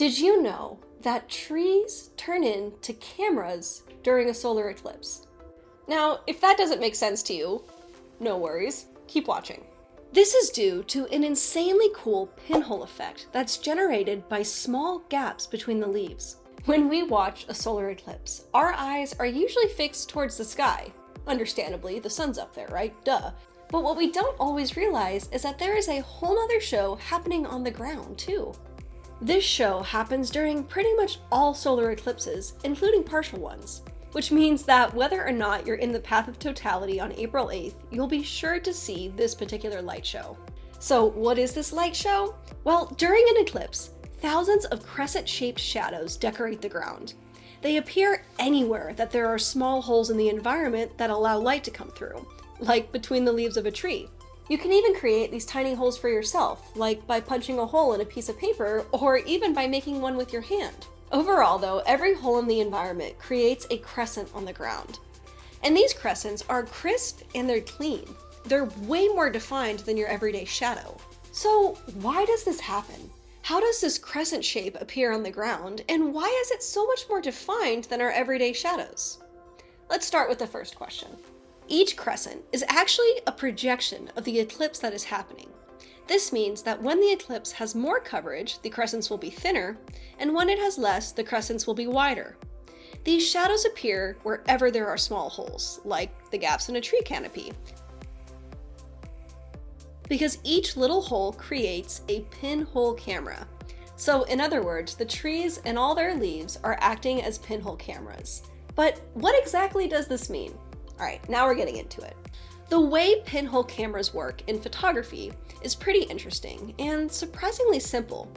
Did you know that trees turn into cameras during a solar eclipse? Now, if that doesn't make sense to you, no worries, keep watching. This is due to an insanely cool pinhole effect that's generated by small gaps between the leaves. When we watch a solar eclipse, our eyes are usually fixed towards the sky. Understandably, the sun's up there, right? Duh. But what we don't always realize is that there is a whole other show happening on the ground, too. This show happens during pretty much all solar eclipses, including partial ones, which means that whether or not you're in the path of totality on April 8th, you'll be sure to see this particular light show. So what is this light show? Well, during an eclipse, thousands of crescent-shaped shadows decorate the ground. They appear anywhere that there are small holes in the environment that allow light to come through, like between the leaves of a tree. You can even create these tiny holes for yourself, like by punching a hole in a piece of paper, or even by making one with your hand. Overall though, every hole in the environment creates a crescent on the ground. And these crescents are crisp and they're clean. They're way more defined than your everyday shadow. So why does this happen? How does this crescent shape appear on the ground, and why is it so much more defined than our everyday shadows? Let's start with the first question. Each crescent is actually a projection of the eclipse that is happening. This means that when the eclipse has more coverage, the crescents will be thinner, and when it has less, the crescents will be wider. These shadows appear wherever there are small holes, like the gaps in a tree canopy, because each little hole creates a pinhole camera. So in other words, the trees and all their leaves are acting as pinhole cameras. But what exactly does this mean? All right, now we're getting into it. The way pinhole cameras work in photography is pretty interesting and surprisingly simple.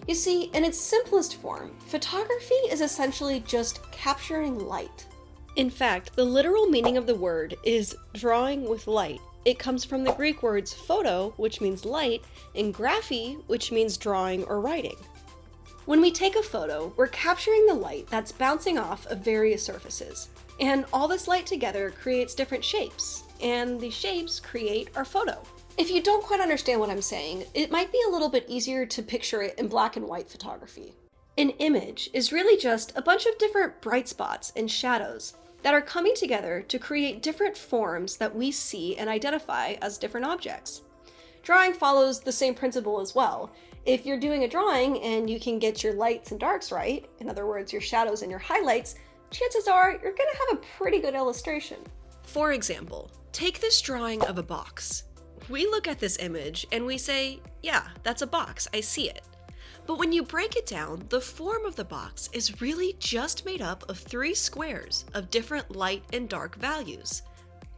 You see, in its simplest form, photography is essentially just capturing light. In fact, the literal meaning of the word is drawing with light. It comes from the Greek words photo, which means light, and graphy, which means drawing or writing. When we take a photo, we're capturing the light that's bouncing off of various surfaces. And all this light together creates different shapes, and the shapes create our photo. If you don't quite understand what I'm saying, it might be a little bit easier to picture it in black and white photography. An image is really just a bunch of different bright spots and shadows that are coming together to create different forms that we see and identify as different objects. Drawing follows the same principle as well. If you're doing a drawing and you can get your lights and darks right, in other words, your shadows and your highlights, chances are you're gonna have a pretty good illustration. For example, take this drawing of a box. We look at this image and we say, yeah, that's a box, I see it. But when you break it down, the form of the box is really just made up of 3 squares of different light and dark values.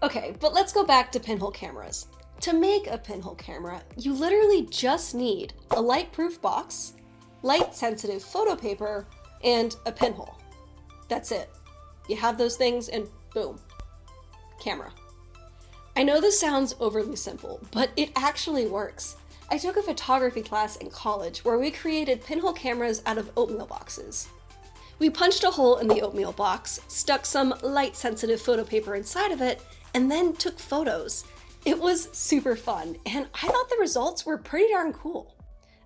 Okay, but let's go back to pinhole cameras. To make a pinhole camera, you literally just need a light-proof box, light-sensitive photo paper, and a pinhole. That's it. You have those things and boom, camera. I know this sounds overly simple, but it actually works. I took a photography class in college where we created pinhole cameras out of oatmeal boxes. We punched a hole in the oatmeal box, stuck some light-sensitive photo paper inside of it, and then took photos. It was super fun, and I thought the results were pretty darn cool.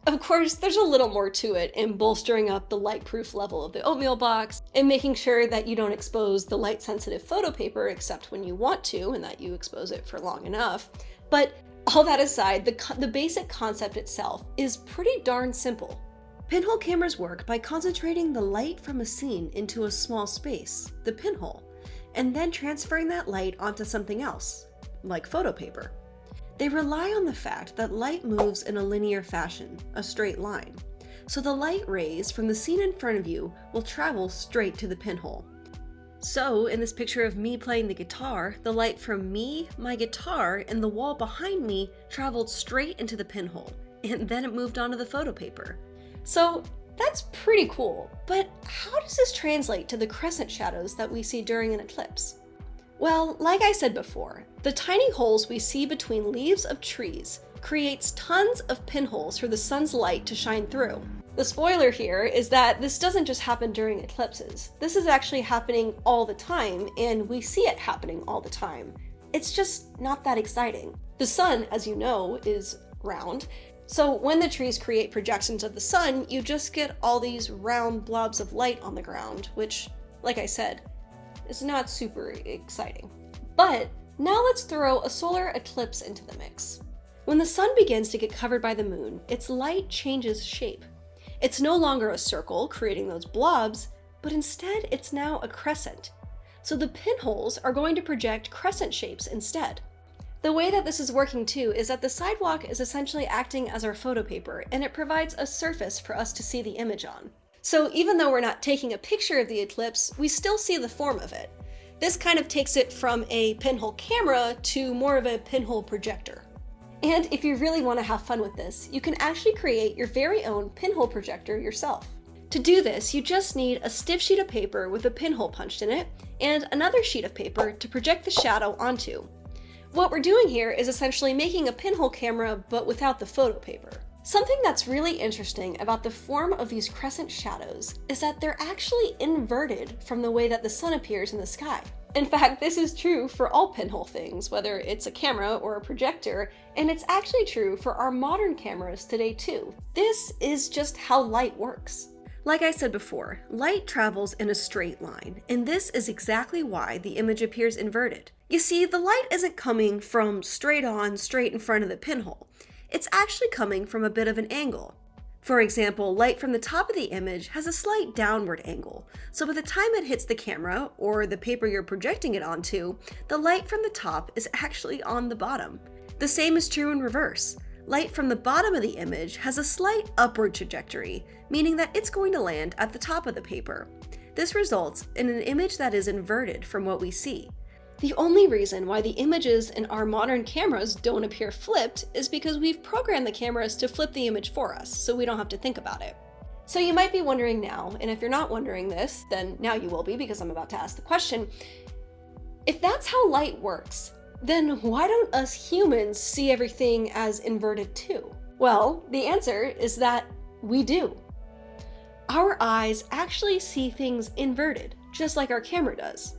Of course, there's a little more to it in bolstering up the light-proof level of the oatmeal box and making sure that you don't expose the light-sensitive photo paper except when you want to and that you expose it for long enough. But all that aside, the basic concept itself is pretty darn simple. Pinhole cameras work by concentrating the light from a scene into a small space, the pinhole, and then transferring that light onto something else, like photo paper. They rely on the fact that light moves in a linear fashion, a straight line. So the light rays from the scene in front of you will travel straight to the pinhole. So in this picture of me playing the guitar, the light from me, my guitar, and the wall behind me traveled straight into the pinhole, and then it moved onto the photo paper. So that's pretty cool, but how does this translate to the crescent shadows that we see during an eclipse? Well, like I said before, the tiny holes we see between leaves of trees creates tons of pinholes for the sun's light to shine through. The spoiler here is that this doesn't just happen during eclipses. This is actually happening all the time, and we see it happening all the time. It's just not that exciting. The sun, as you know, is round, So when the trees create projections of the sun, you just get all these round blobs of light on the ground, which, like I said, is not super exciting. But now let's throw a solar eclipse into the mix. When the sun begins to get covered by the moon, its light changes shape. It's no longer a circle creating those blobs, but instead it's now a crescent. So the pinholes are going to project crescent shapes instead. The way that this is working too is that the sidewalk is essentially acting as our photo paper, and it provides a surface for us to see the image on. So even though we're not taking a picture of the eclipse, we still see the form of it. This kind of takes it from a pinhole camera to more of a pinhole projector. And if you really want to have fun with this, you can actually create your very own pinhole projector yourself. To do this, you just need a stiff sheet of paper with a pinhole punched in it, and another sheet of paper to project the shadow onto. What we're doing here is essentially making a pinhole camera, but without the photo paper. Something that's really interesting about the form of these crescent shadows is that they're actually inverted from the way that the sun appears in the sky. In fact, this is true for all pinhole things, whether it's a camera or a projector, and it's actually true for our modern cameras today too. This is just how light works. Like I said before, light travels in a straight line, and this is exactly why the image appears inverted. You see, the light isn't coming from straight on, straight in front of the pinhole. It's actually coming from a bit of an angle. For example, light from the top of the image has a slight downward angle, so by the time it hits the camera, or the paper you're projecting it onto, the light from the top is actually on the bottom. The same is true in reverse. Light from the bottom of the image has a slight upward trajectory, meaning that it's going to land at the top of the paper. This results in an image that is inverted from what we see. The only reason why the images in our modern cameras don't appear flipped is because we've programmed the cameras to flip the image for us, so we don't have to think about it. So you might be wondering now, and if you're not wondering this, then now you will be because I'm about to ask the question, if that's how light works, then why don't us humans see everything as inverted too? Well, the answer is that we do. Our eyes actually see things inverted, just like our camera does.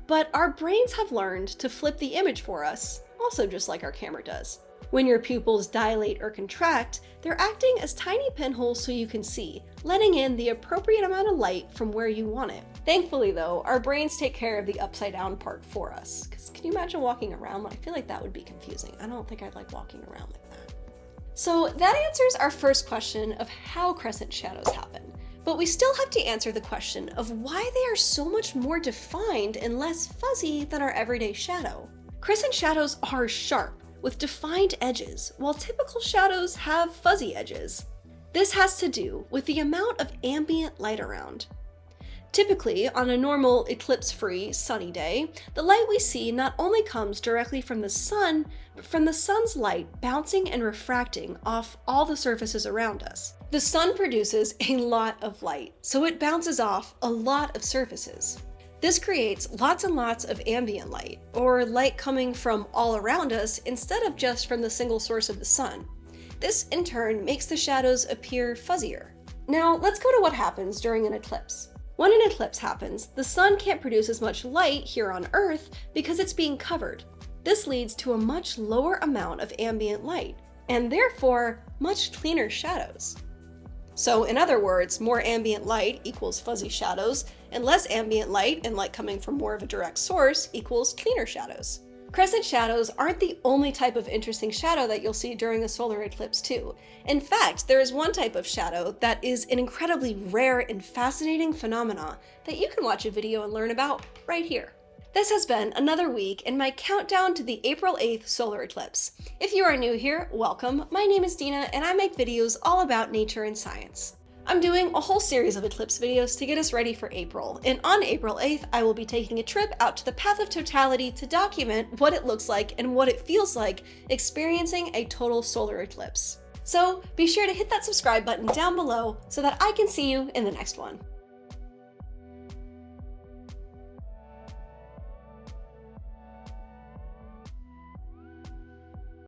But our brains have learned to flip the image for us, also just like our camera does. When your pupils dilate or contract, they're acting as tiny pinholes so you can see, letting in the appropriate amount of light from where you want it. Thankfully though, our brains take care of the upside down part for us. Because can you imagine walking around? I feel like that would be confusing. I don't think I'd like walking around like that. So that answers our first question of how crescent shadows happen. But we still have to answer the question of why they are so much more defined and less fuzzy than our everyday shadow. Crescent shadows are sharp, with defined edges, while typical shadows have fuzzy edges. This has to do with the amount of ambient light around. Typically, on a normal eclipse-free, sunny day, the light we see not only comes directly from the sun, but from the sun's light bouncing and refracting off all the surfaces around us. The sun produces a lot of light, so it bounces off a lot of surfaces. This creates lots and lots of ambient light, or light coming from all around us instead of just from the single source of the sun. This, in turn, makes the shadows appear fuzzier. Now, let's go to what happens during an eclipse. When an eclipse happens, the sun can't produce as much light here on Earth because it's being covered. This leads to a much lower amount of ambient light, and therefore, much cleaner shadows. So in other words, more ambient light equals fuzzy shadows, and less ambient light and light coming from more of a direct source equals cleaner shadows. Crescent shadows aren't the only type of interesting shadow that you'll see during a solar eclipse too. In fact, there is one type of shadow that is an incredibly rare and fascinating phenomena that you can watch a video and learn about right here. This has been another week in my countdown to the April 8th solar eclipse. If you are new here, welcome. My name is Dina and I make videos all about nature and science. I'm doing a whole series of eclipse videos to get us ready for April, and on April 8th, I will be taking a trip out to the path of totality to document what it looks like and what it feels like experiencing a total solar eclipse. So be sure to hit that subscribe button down below so that I can see you in the next one.